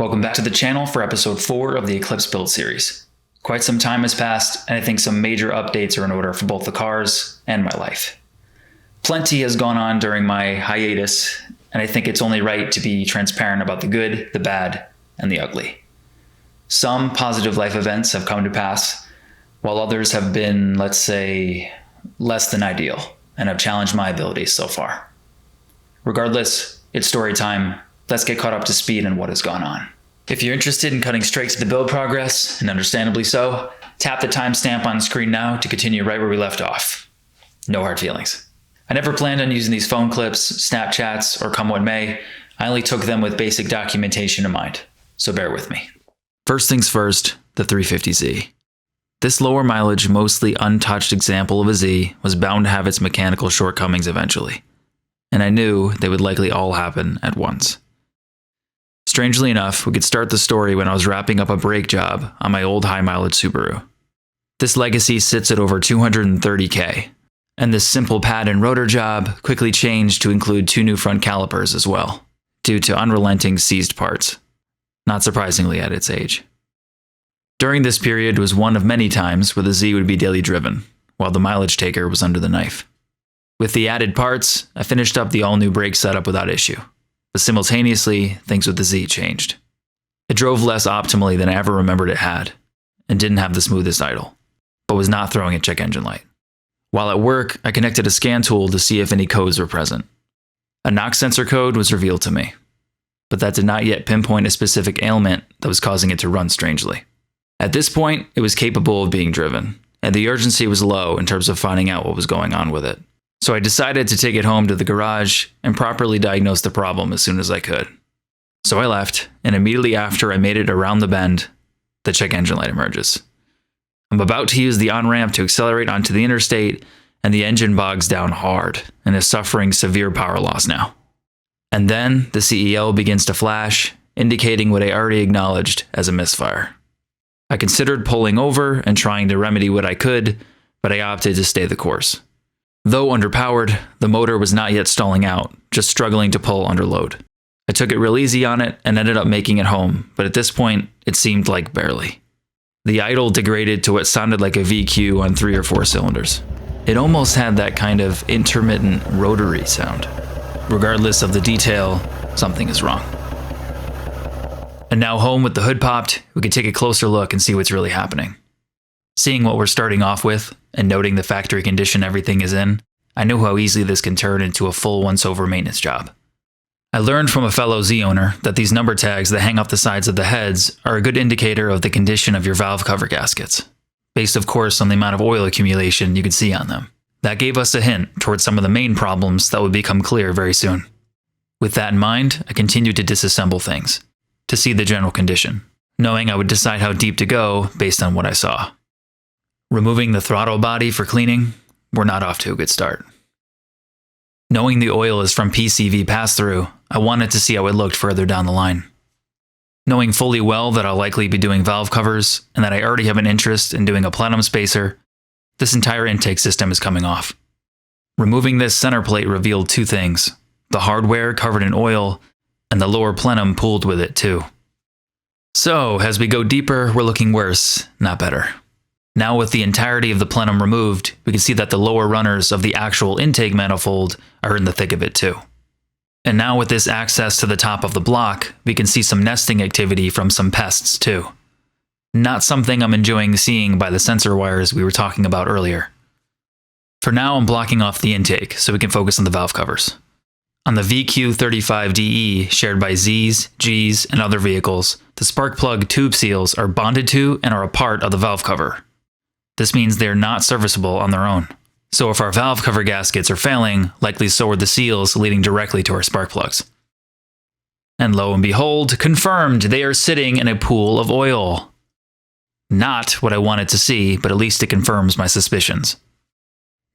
Welcome back to the channel for episode 4 of the Eclipse build series. Quite some time has passed, and I think some major updates are in order for both the cars and my life. Plenty has gone on during my hiatus, and I think it's only right to be transparent about the good, the bad, and the ugly. Some positive life events have come to pass, while others have been, let's say, less than ideal, and have challenged my abilities so far. Regardless, it's story time. Let's get caught up to speed on what has gone on. If you're interested in cutting straight to the build progress, and understandably so, tap the timestamp on the screen now to continue right where we left off. No hard feelings. I never planned on using these phone clips, Snapchats, or come what may. I only took them with basic documentation in mind, so bear with me. First things first, the 350Z. This lower mileage, mostly untouched example of a Z was bound to have its mechanical shortcomings eventually, and I knew they would likely all happen at once. Strangely enough, we could start the story when I was wrapping up a brake job on my old high-mileage Subaru. This legacy sits at over 230K, and this simple pad and rotor job quickly changed to include 2 new front calipers as well, due to unrelenting seized parts, not surprisingly at its age. During this period was one of many times where the Z would be daily driven, while the mileage taker was under the knife. With the added parts, I finished up the all-new brake setup without issue. But simultaneously, things with the Z changed. It drove less optimally than I ever remembered it had, and didn't have the smoothest idle, but was not throwing a check engine light. While at work, I connected a scan tool to see if any codes were present. A knock sensor code was revealed to me, but that did not yet pinpoint a specific ailment that was causing it to run strangely. At this point, it was capable of being driven, and the urgency was low in terms of finding out what was going on with it. So I decided to take it home to the garage and properly diagnose the problem as soon as I could. So I left, and immediately after I made it around the bend, the check engine light emerges. I'm about to use the on-ramp to accelerate onto the interstate, and the engine bogs down hard and is suffering severe power loss now. And then the CEL begins to flash, indicating what I already acknowledged as a misfire. I considered pulling over and trying to remedy what I could, but I opted to stay the course. Though underpowered, the motor was not yet stalling out, just struggling to pull under load. I took it real easy on it and ended up making it home, but at this point, it seemed like barely. The idle degraded to what sounded like a VQ on 3 or 4 cylinders. It almost had that kind of intermittent rotary sound. Regardless of the detail, something is wrong. And now home with the hood popped, we could take a closer look and see what's really happening. Seeing what we're starting off with, and noting the factory condition everything is in, I knew how easily this can turn into a full once-over maintenance job. I learned from a fellow Z owner that these number tags that hang off the sides of the heads are a good indicator of the condition of your valve cover gaskets, based of course on the amount of oil accumulation you could see on them. That gave us a hint towards some of the main problems that would become clear very soon. With that in mind, I continued to disassemble things, to see the general condition, knowing I would decide how deep to go based on what I saw. Removing the throttle body for cleaning, we're not off to a good start. Knowing the oil is from PCV pass-through, I wanted to see how it looked further down the line. Knowing fully well that I'll likely be doing valve covers, and that I already have an interest in doing a plenum spacer, this entire intake system is coming off. Removing this center plate revealed 2 things: the hardware covered in oil, and the lower plenum pooled with it too. So, as we go deeper, we're looking worse, not better. Now with the entirety of the plenum removed, we can see that the lower runners of the actual intake manifold are in the thick of it too. And now with this access to the top of the block, we can see some nesting activity from some pests too. Not something I'm enjoying seeing by the sensor wires we were talking about earlier. For now, I'm blocking off the intake so we can focus on the valve covers. On the VQ35DE shared by Zs, Gs, and other vehicles, the spark plug tube seals are bonded to and are a part of the valve cover. This means they are not serviceable on their own. So if our valve cover gaskets are failing, likely so are the seals leading directly to our spark plugs. And lo and behold, confirmed, they are sitting in a pool of oil. Not what I wanted to see, but at least it confirms my suspicions.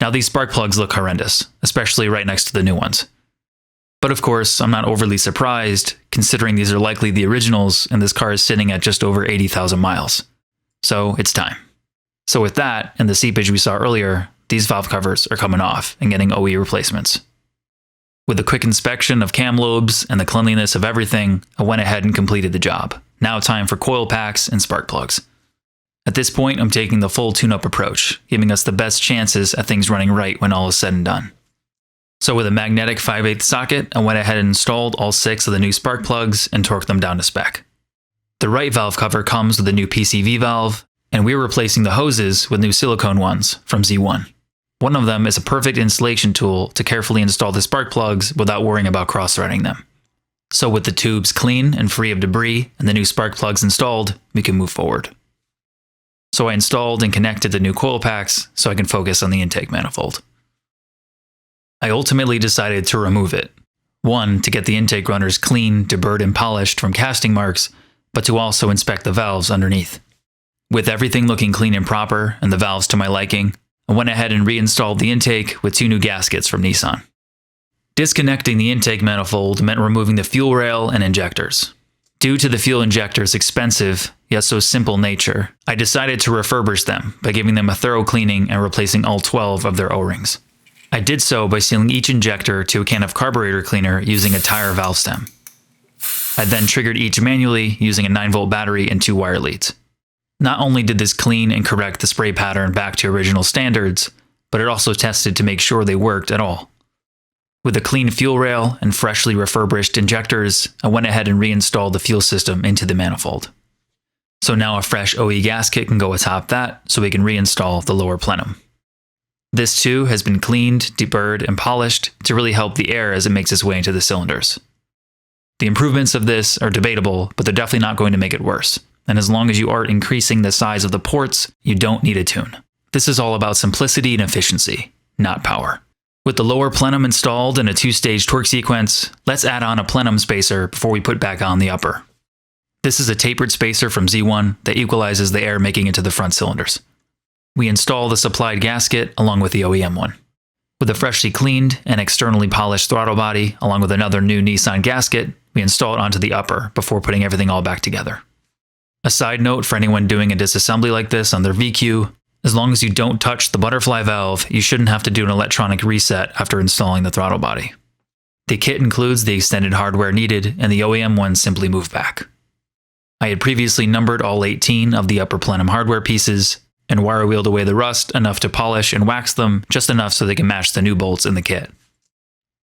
Now these spark plugs look horrendous, especially right next to the new ones. But of course, I'm not overly surprised, considering these are likely the originals and this car is sitting at just over 80,000 miles. So it's time. So with that, and the seepage we saw earlier, these valve covers are coming off and getting OE replacements. With a quick inspection of cam lobes and the cleanliness of everything, I went ahead and completed the job. Now time for coil packs and spark plugs. At this point, I'm taking the full tune-up approach, giving us the best chances at things running right when all is said and done. So with a magnetic 5/8 socket, I went ahead and installed all 6 of the new spark plugs and torqued them down to spec. The right valve cover comes with a new PCV valve, and we're replacing the hoses with new silicone ones from Z1. One of them is a perfect installation tool to carefully install the spark plugs without worrying about cross-threading them. So with the tubes clean and free of debris and the new spark plugs installed, we can move forward. So I installed and connected the new coil packs so I can focus on the intake manifold. I ultimately decided to remove it. One, to get the intake runners clean, deburred, and polished from casting marks, but to also inspect the valves underneath. With everything looking clean and proper and the valves to my liking, I went ahead and reinstalled the intake with 2 new gaskets from Nissan. Disconnecting the intake manifold meant removing the fuel rail and injectors. Due to the fuel injector's expensive, yet so simple nature, I decided to refurbish them by giving them a thorough cleaning and replacing all 12 of their O-rings. I did so by sealing each injector to a can of carburetor cleaner using a tire valve stem. I then triggered each manually using a 9-volt battery and 2 wire leads. Not only did this clean and correct the spray pattern back to original standards, but it also tested to make sure they worked at all. With a clean fuel rail and freshly refurbished injectors, I went ahead and reinstalled the fuel system into the manifold. So now a fresh OE gasket can go atop that so we can reinstall the lower plenum. This too has been cleaned, deburred, and polished to really help the air as it makes its way into the cylinders. The improvements of this are debatable, but they're definitely not going to make it worse. And as long as you aren't increasing the size of the ports, you don't need a tune. This is all about simplicity and efficiency, not power. With the lower plenum installed in a 2-stage torque sequence, let's add on a plenum spacer before we put back on the upper. This is a tapered spacer from Z1 that equalizes the air making it to the front cylinders. We install the supplied gasket along with the OEM one. With a freshly cleaned and externally polished throttle body along with another new Nissan gasket, we install it onto the upper before putting everything all back together. A side note for anyone doing a disassembly like this on their VQ, as long as you don't touch the butterfly valve, you shouldn't have to do an electronic reset after installing the throttle body. The kit includes the extended hardware needed, and the OEM ones simply move back. I had previously numbered all 18 of the upper plenum hardware pieces, and wire wheeled away the rust enough to polish and wax them just enough so they can match the new bolts in the kit.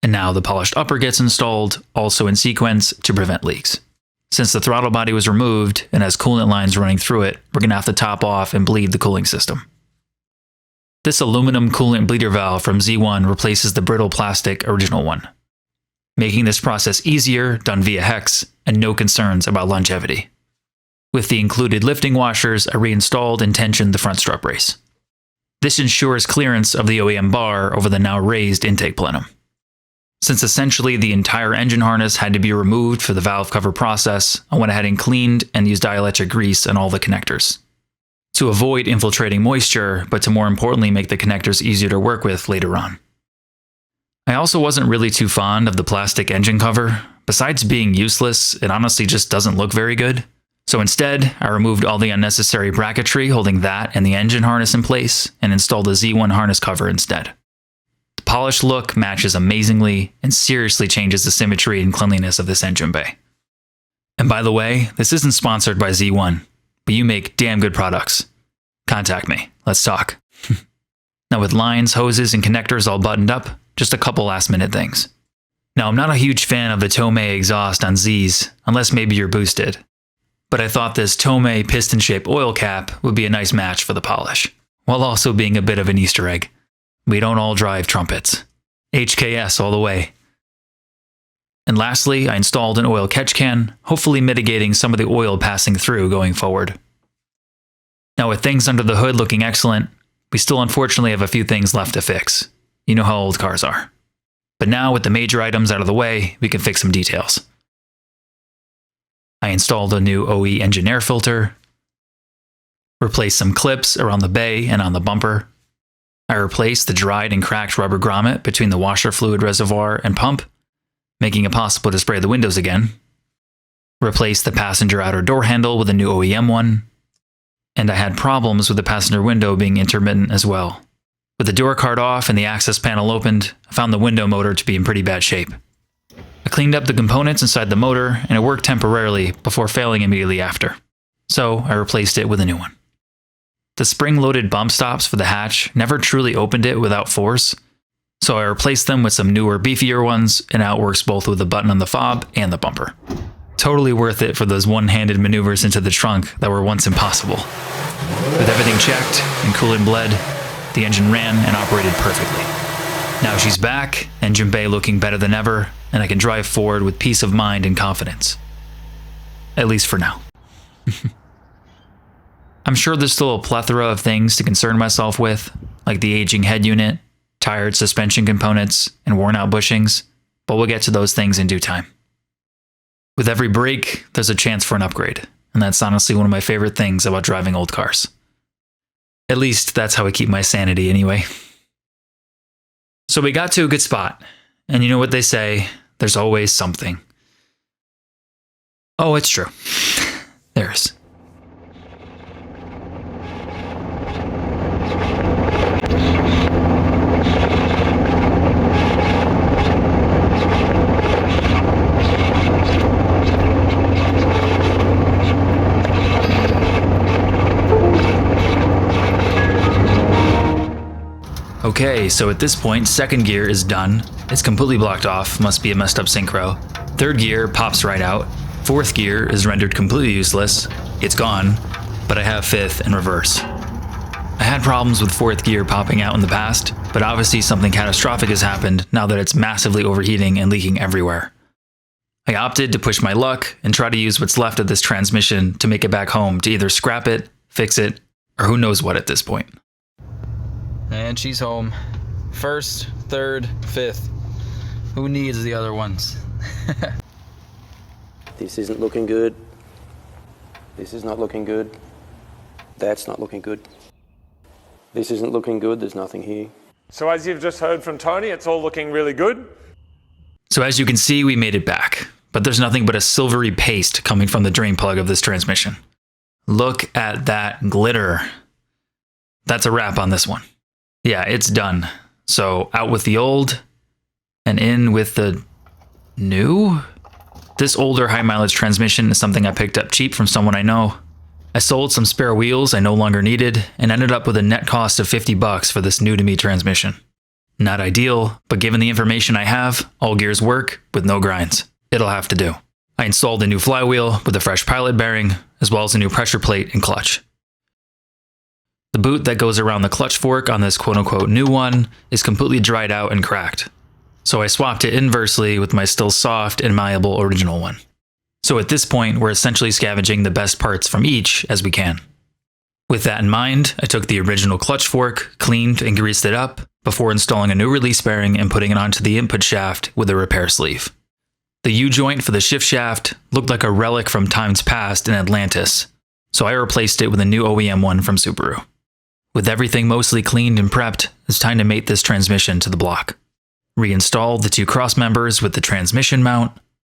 And now the polished upper gets installed, also in sequence, to prevent leaks. Since the throttle body was removed and has coolant lines running through it, we're going to have to top off and bleed the cooling system. This aluminum coolant bleeder valve from Z1 replaces the brittle plastic original one, making this process easier, done via hex, and no concerns about longevity. With the included lifting washers, I reinstalled and tensioned the front strut brace. This ensures clearance of the OEM bar over the now raised intake plenum. Since essentially the entire engine harness had to be removed for the valve cover process, I went ahead and cleaned and used dielectric grease on all the connectors. To avoid infiltrating moisture, but to more importantly make the connectors easier to work with later on. I also wasn't really too fond of the plastic engine cover. Besides being useless, it honestly just doesn't look very good. So instead, I removed all the unnecessary bracketry holding that and the engine harness in place and installed the Z1 harness cover instead. The polished look matches amazingly and seriously changes the symmetry and cleanliness of this engine bay. And by the way, this isn't sponsored by Z1, but you make damn good products. Contact me. Let's talk. Now with lines, hoses, and connectors all buttoned up, just a couple last minute things. Now I'm not a huge fan of the Tomei exhaust on Zs, unless maybe you're boosted. But I thought this Tomei piston-shaped oil cap would be a nice match for the polish, while also being a bit of an Easter egg. We don't all drive trumpets. HKS all the way. And lastly, I installed an oil catch can, hopefully mitigating some of the oil passing through going forward. Now with things under the hood looking excellent, we still unfortunately have a few things left to fix. You know how old cars are. But now with the major items out of the way, we can fix some details. I installed a new OE engine air filter, replaced some clips around the bay and on the bumper. I replaced the dried and cracked rubber grommet between the washer fluid reservoir and pump, making it possible to spray the windows again. Replaced the passenger outer door handle with a new OEM one. And I had problems with the passenger window being intermittent as well. With the door card off and the access panel opened, I found the window motor to be in pretty bad shape. I cleaned up the components inside the motor, and it worked temporarily before failing immediately after. So I replaced it with a new one. The spring-loaded bump stops for the hatch never truly opened it without force, so I replaced them with some newer, beefier ones, and now it works both with the button on the fob and the bumper. Totally worth it for those one-handed maneuvers into the trunk that were once impossible. With everything checked and coolant bled, the engine ran and operated perfectly. Now she's back, engine bay looking better than ever, and I can drive forward with peace of mind and confidence. At least for now. I'm sure there's still a plethora of things to concern myself with, like the aging head unit, tired suspension components, and worn out bushings, but we'll get to those things in due time. With every break, there's a chance for an upgrade, and that's honestly one of my favorite things about driving old cars. At least that's how I keep my sanity anyway. So we got to a good spot, and you know what they say, there's always something. Oh, it's true. There is. Okay, so at this point, second gear is done. It's completely blocked off, must be a messed up synchro. Third gear pops right out. Fourth gear is rendered completely useless. It's gone, but I have fifth and reverse. I had problems with fourth gear popping out in the past, but obviously something catastrophic has happened now that it's massively overheating and leaking everywhere. I opted to push my luck and try to use what's left of this transmission to make it back home to either scrap it, fix it, or who knows what at this point. And she's home. First, third, fifth. Who needs the other ones? This isn't looking good. This is not looking good. That's not looking good. This isn't looking good. There's nothing here. So as you've just heard from Tony, it's all looking really good. So as you can see, we made it back, but there's nothing but a silvery paste coming from the drain plug of this transmission. Look at that glitter. That's a wrap on this one. Yeah, it's done. So out with the old and in with the new? This older high mileage transmission is something I picked up cheap from someone I know. I sold some spare wheels I no longer needed and ended up with a net cost of $50 for this new to me transmission. Not ideal, but given the information I have, all gears work with no grinds. It'll have to do. I installed a new flywheel with a fresh pilot bearing, as well as a new pressure plate and clutch. The boot that goes around the clutch fork on this quote-unquote new one is completely dried out and cracked. So I swapped it inversely with my still soft and malleable original one. So at this point, we're essentially scavenging the best parts from each as we can. With that in mind, I took the original clutch fork, cleaned and greased it up, before installing a new release bearing and putting it onto the input shaft with a repair sleeve. The U-joint for the shift shaft looked like a relic from times past in Atlantis, so I replaced it with a new OEM one from Subaru. With everything mostly cleaned and prepped, it's time to mate this transmission to the block. Reinstalled the two cross members with the transmission mount,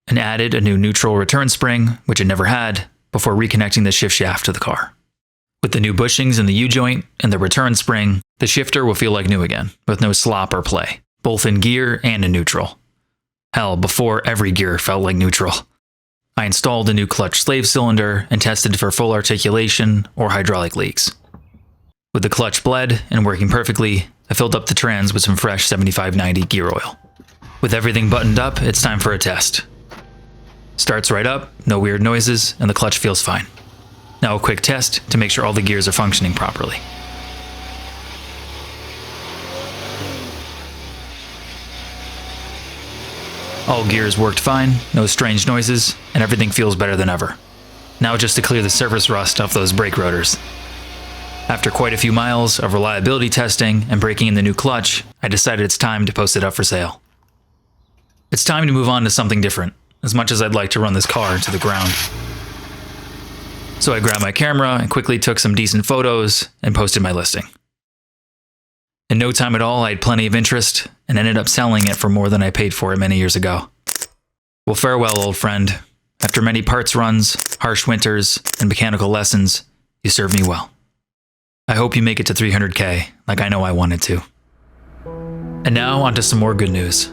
and added a new neutral return spring, which it never had, before reconnecting the shift shaft to the car. With the new bushings in the U-joint and the return spring, the shifter will feel like new again, with no slop or play, both in gear and in neutral. Hell, before every gear felt like neutral. I installed a new clutch slave cylinder and tested for full articulation or hydraulic leaks. With the clutch bled and working perfectly, I filled up the trans with some fresh 7590 gear oil. With everything buttoned up, it's time for a test. Starts right up, no weird noises, and the clutch feels fine. Now a quick test to make sure all the gears are functioning properly. All gears worked fine, no strange noises, and everything feels better than ever. Now just to clear the surface rust off those brake rotors. After quite a few miles of reliability testing and breaking in the new clutch, I decided it's time to post it up for sale. It's time to move on to something different, as much as I'd like to run this car into the ground. So I grabbed my camera and quickly took some decent photos and posted my listing. In no time at all, I had plenty of interest and ended up selling it for more than I paid for it many years ago. Well, farewell, old friend. After many parts runs, harsh winters, and mechanical lessons, you served me well. I hope you make it to 300K, like I know I wanted to. And now, onto some more good news.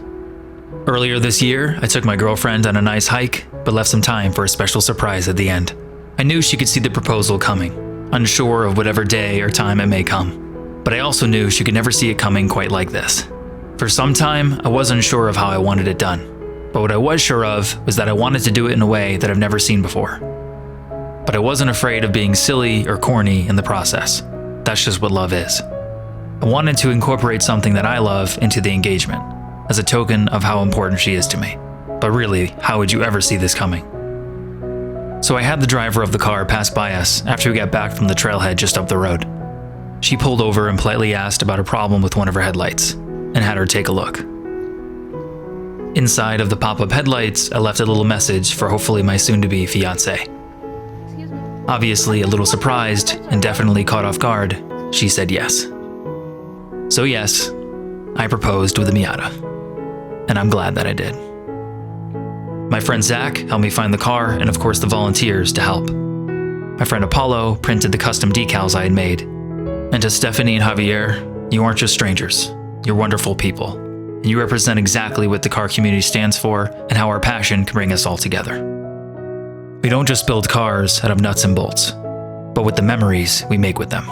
Earlier this year, I took my girlfriend on a nice hike, but left some time for a special surprise at the end. I knew she could see the proposal coming, unsure of whatever day or time it may come. But I also knew she could never see it coming quite like this. For some time, I wasn't sure of how I wanted it done. But what I was sure of was that I wanted to do it in a way that I've never seen before. But I wasn't afraid of being silly or corny in the process. That's just what love is. I wanted to incorporate something that I love into the engagement, as a token of how important she is to me. But really, how would you ever see this coming? So I had the driver of the car pass by us after we got back from the trailhead just up the road. She pulled over and politely asked about a problem with one of her headlights, and had her take a look. Inside of the pop-up headlights, I left a little message for hopefully my soon-to-be fiancé. Obviously a little surprised and definitely caught off guard, she said yes. So yes, I proposed with a Miata, and I'm glad that I did. My friend Zach helped me find the car and of course the volunteers to help. My friend Apollo printed the custom decals I had made. And to Stephanie and Javier, you aren't just strangers, you're wonderful people, and you represent exactly what the car community stands for and how our passion can bring us all together. We don't just build cars out of nuts and bolts, but with the memories we make with them.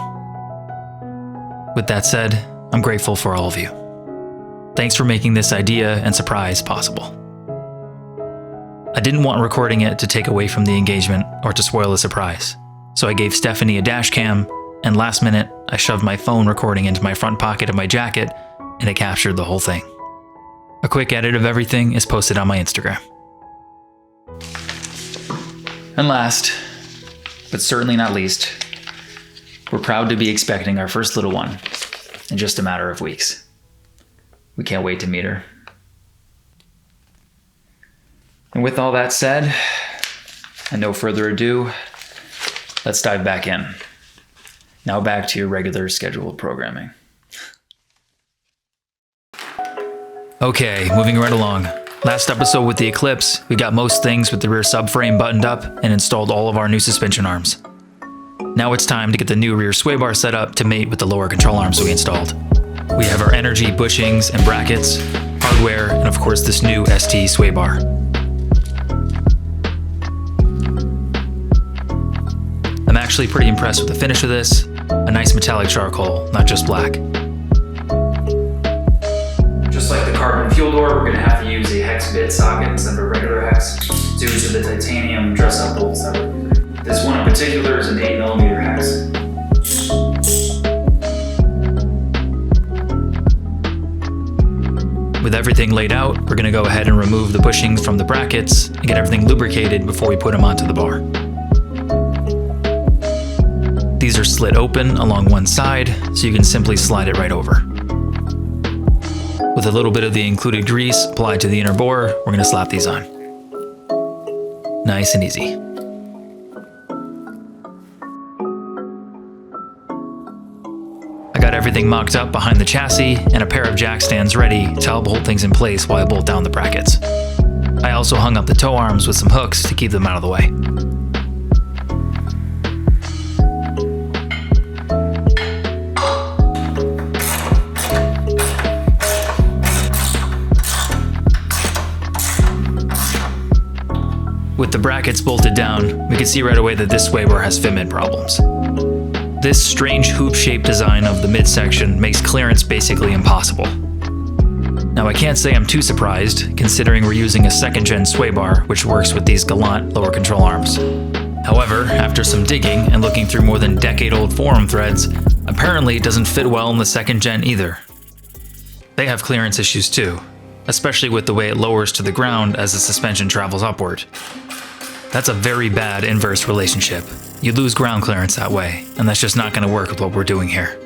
With that said, I'm grateful for all of you. Thanks for making this idea and surprise possible. I didn't want recording it to take away from the engagement or to spoil the surprise, so I gave Stephanie a dash cam, and last minute, I shoved my phone recording into my front pocket of my jacket, and it captured the whole thing. A quick edit of everything is posted on my Instagram. And last, but certainly not least, we're proud to be expecting our first little one in just a matter of weeks. We can't wait to meet her. And with all that said, and no further ado, let's dive back in. Now back to your regular scheduled programming. Okay, moving right along. Last episode with the Eclipse, we got most things with the rear subframe buttoned up and installed all of our new suspension arms. Now it's time to get the new rear sway bar set up to mate with the lower control arms we installed. We have our energy bushings and brackets, hardware, and of course this new ST sway bar. I'm actually pretty impressed with the finish of this. A nice metallic charcoal, not just black. Just like the carbon fuel door, we're going to have to use a hex bit socket instead of a regular hex due to the titanium dress-up bolts that we're using. This one in particular is an 8mm hex. With everything laid out, we're going to go ahead and remove the bushings from the brackets and get everything lubricated before we put them onto the bar. These are slit open along one side, so you can simply slide it right over. With a little bit of the included grease applied to the inner bore, we're going to slap these on. Nice and easy. I got everything mocked up behind the chassis and a pair of jack stands ready to help hold things in place while I bolt down the brackets. I also hung up the tow arms with some hooks to keep them out of the way. With the brackets bolted down, we can see right away that this sway bar has fitment problems. This strange hoop-shaped design of the midsection makes clearance basically impossible. Now I can't say I'm too surprised, considering we're using a second-gen sway bar which works with these gallant lower control arms. However, after some digging and looking through more than decade-old forum threads, apparently it doesn't fit well in the second-gen either. They have clearance issues too, especially with the way it lowers to the ground as the suspension travels upward. That's a very bad inverse relationship. You lose ground clearance that way, and that's just not going to work with what we're doing here.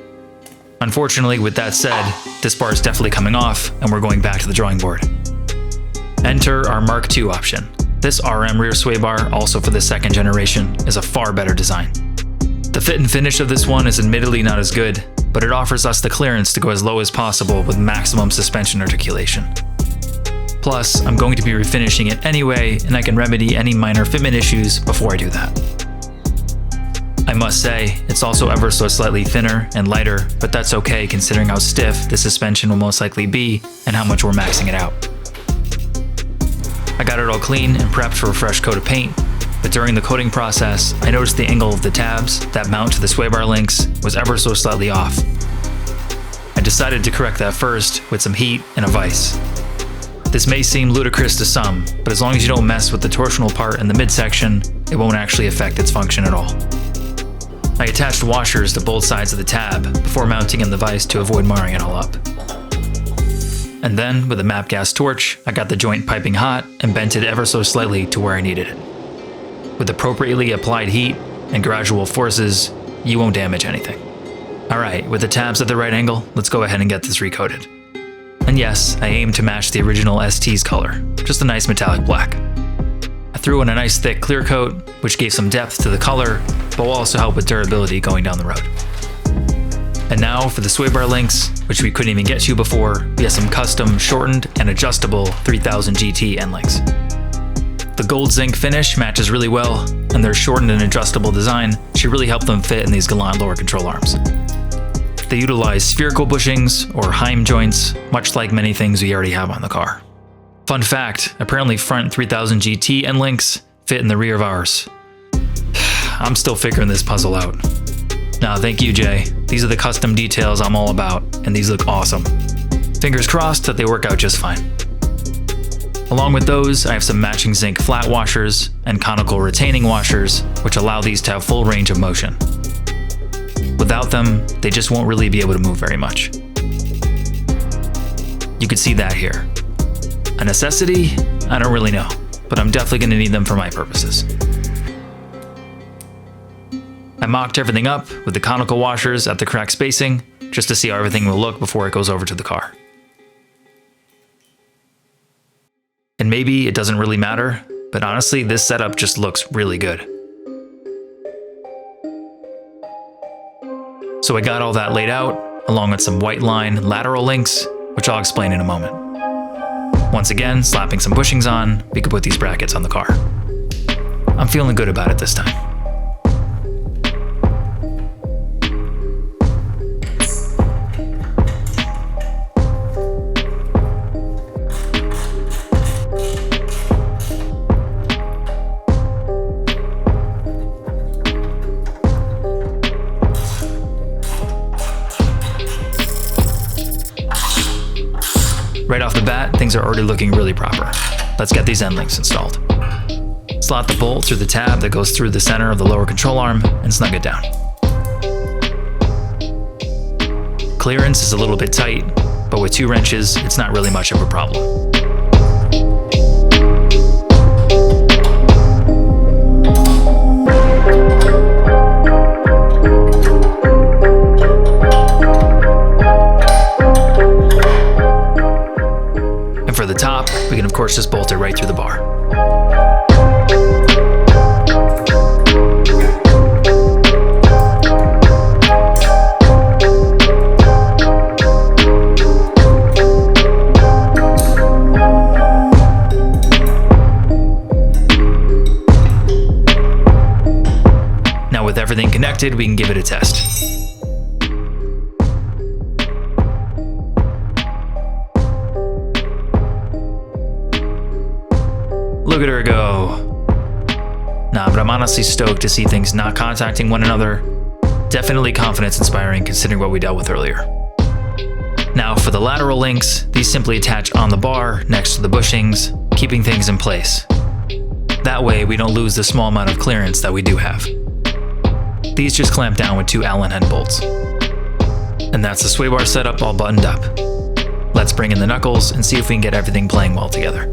Unfortunately, with that said, this bar is definitely coming off, and we're going back to the drawing board. Enter our Mark II option. This RM rear sway bar, also for the second generation, is a far better design. The fit and finish of this one is admittedly not as good, but it offers us the clearance to go as low as possible with maximum suspension articulation. Plus, I'm going to be refinishing it anyway, and I can remedy any minor fitment issues before I do that. I must say, it's also ever so slightly thinner and lighter, but that's okay considering how stiff the suspension will most likely be and how much we're maxing it out. I got it all clean and prepped for a fresh coat of paint, but during the coating process, I noticed the angle of the tabs that mount to the sway bar links was ever so slightly off. I decided to correct that first with some heat and a vise. This may seem ludicrous to some, but as long as you don't mess with the torsional part in the midsection, it won't actually affect its function at all. I attached washers to both sides of the tab before mounting in the vise to avoid marring it all up. And then, with a MAP gas torch, I got the joint piping hot and bent it ever so slightly to where I needed it. With appropriately applied heat and gradual forces, you won't damage anything. Alright, with the tabs at the right angle, let's go ahead and get this recoated. And yes, I aimed to match the original ST's color, just a nice metallic black. I threw in a nice thick clear coat, which gave some depth to the color, but will also help with durability going down the road. And now for the sway bar links, which we couldn't even get to before, we have some custom shortened and adjustable 3000 GT end links. The gold zinc finish matches really well, and their shortened and adjustable design should really help them fit in these gallant lower control arms. They utilize spherical bushings or Heim joints, much like many things we already have on the car. Fun fact, apparently front 3000 GT end links fit in the rear of ours. I'm still figuring this puzzle out. Nah, thank you, Jay. These are the custom details I'm all about, and these look awesome. Fingers crossed that they work out just fine. Along with those, I have some matching zinc flat washers and conical retaining washers, which allow these to have full range of motion. Without them, they just won't really be able to move very much. You can see that here. A necessity? I don't really know, but I'm definitely going to need them for my purposes. I mocked everything up with the conical washers at the correct spacing, just to see how everything will look before it goes over to the car. And maybe it doesn't really matter, but honestly, this setup just looks really good. So I got all that laid out, along with some white line lateral links, which I'll explain in a moment. Once again, slapping some bushings on, we could put these brackets on the car. I'm feeling good about it this time. Right off the bat, things are already looking really proper. Let's get these end links installed. Slot the bolt through the tab that goes through the center of the lower control arm and snug it down. Clearance is a little bit tight, but with 2 wrenches, it's not really much of a problem. For the top, we can of course just bolt it right through the bar. Now with everything connected, we can give it a test. Look at her go. Nah, but I'm honestly stoked to see things not contacting one another. Definitely confidence inspiring considering what we dealt with earlier. Now for the lateral links, these simply attach on the bar next to the bushings, keeping things in place. That way we don't lose the small amount of clearance that we do have. These just clamp down with 2 Allen head bolts. And that's the sway bar setup all buttoned up. Let's bring in the knuckles and see if we can get everything playing well together.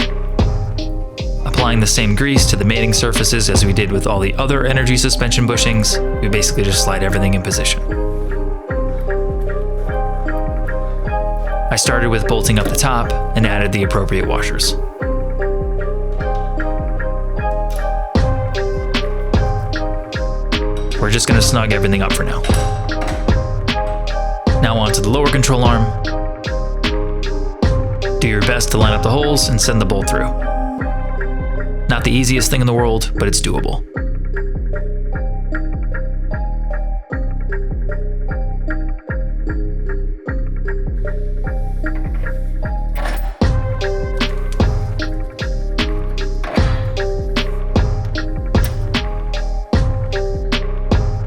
Applying the same grease to the mating surfaces as we did with all the other energy suspension bushings, we basically just slide everything in position. I started with bolting up the top and added the appropriate washers. We're just going to snug everything up for now. Now onto the lower control arm. Do your best to line up the holes and send the bolt through. Not the easiest thing in the world, but it's doable.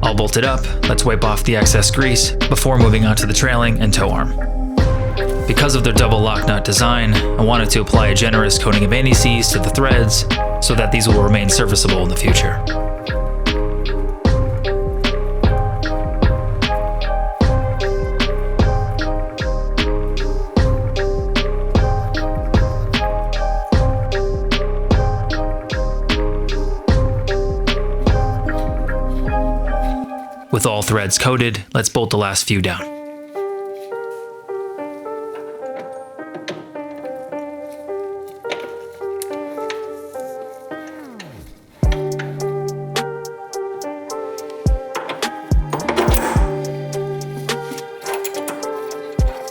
All bolted up, let's wipe off the excess grease before moving on to the trailing and tow arm. Because of their double lock nut design, I wanted to apply a generous coating of anti-seize to the threads so that these will remain serviceable in the future. With all threads coated, let's bolt the last few down.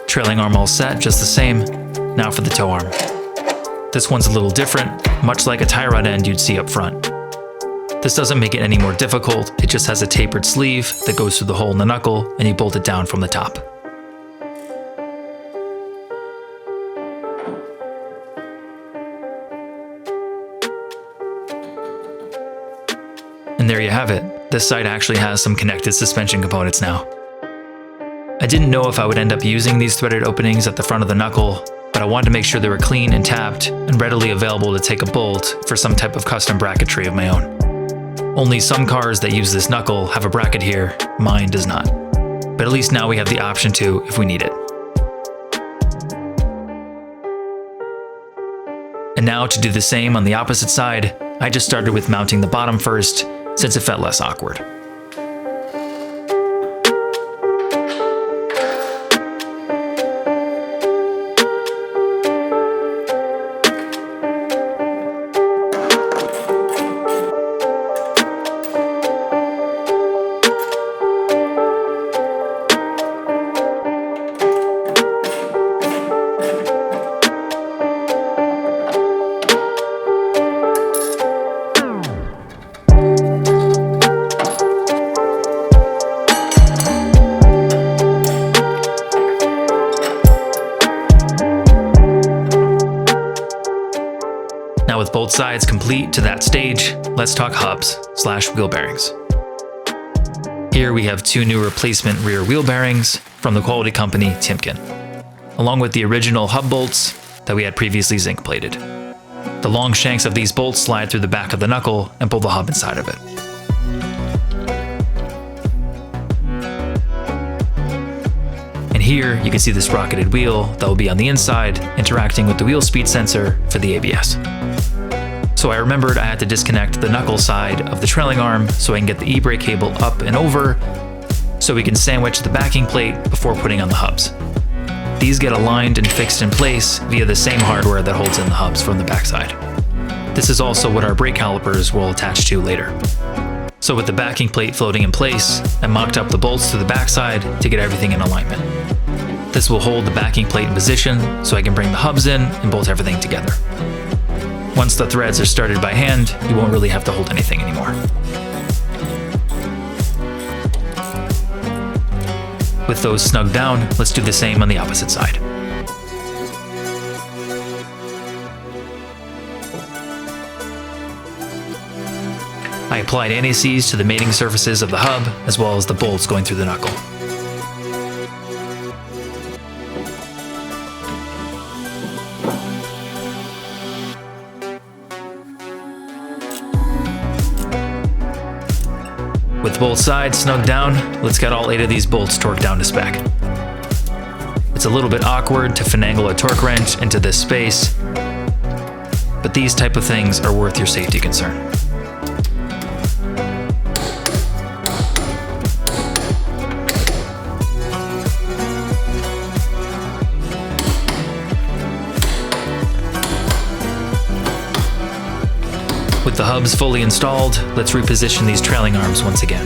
Trailing arm all set, just the same. Now for the tow arm. This one's a little different, much like a tie rod end you'd see up front. This doesn't make it any more difficult, it just has a tapered sleeve that goes through the hole in the knuckle and you bolt it down from the top. And there you have it. This side actually has some connected suspension components now. I didn't know if I would end up using these threaded openings at the front of the knuckle, but I wanted to make sure they were clean and tapped and readily available to take a bolt for some type of custom bracketry of my own. Only some cars that use this knuckle have a bracket here, mine does not. But at least now we have the option to if we need it. And now to do the same on the opposite side, I just started with mounting the bottom first, since it felt less awkward. Now with both sides complete to that stage, let's talk hubs/wheel bearings. Here we have two new replacement rear wheel bearings from the quality company Timken, along with the original hub bolts that we had previously zinc plated. The long shanks of these bolts slide through the back of the knuckle and pull the hub inside of it. And here you can see this rocketed wheel that will be on the inside interacting with the wheel speed sensor for the ABS. So I remembered I had to disconnect the knuckle side of the trailing arm so I can get the e-brake cable up and over so we can sandwich the backing plate before putting on the hubs. These get aligned and fixed in place via the same hardware that holds in the hubs from the backside. This is also what our brake calipers will attach to later. So with the backing plate floating in place, I mocked up the bolts to the backside to get everything in alignment. This will hold the backing plate in position so I can bring the hubs in and bolt everything together. Once the threads are started by hand, you won't really have to hold anything anymore. With those snugged down, let's do the same on the opposite side. I applied anti-seize to the mating surfaces of the hub, as well as the bolts going through the knuckle. With both sides snugged down, let's get all 8 of these bolts torqued down to spec. It's a little bit awkward to finagle a torque wrench into this space, but these type of things are worth your safety concern. With the hubs fully installed, let's reposition these trailing arms once again.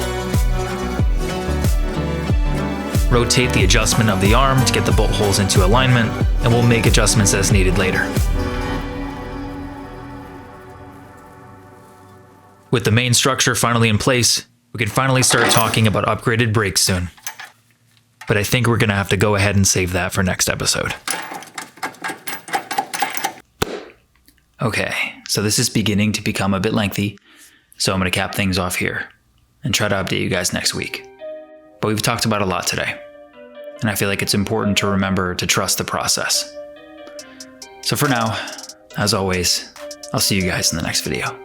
Rotate the adjustment of the arm to get the bolt holes into alignment, and we'll make adjustments as needed later. With the main structure finally in place, we can finally start talking about upgraded brakes soon. But I think we're gonna have to go ahead and save that for next episode. Okay, so this is beginning to become a bit lengthy, so I'm going to cap things off here. and try to update you guys next week. But we've talked about a lot today, and I feel like it's important to remember to trust the process. So for now, as always, I'll see you guys in the next video.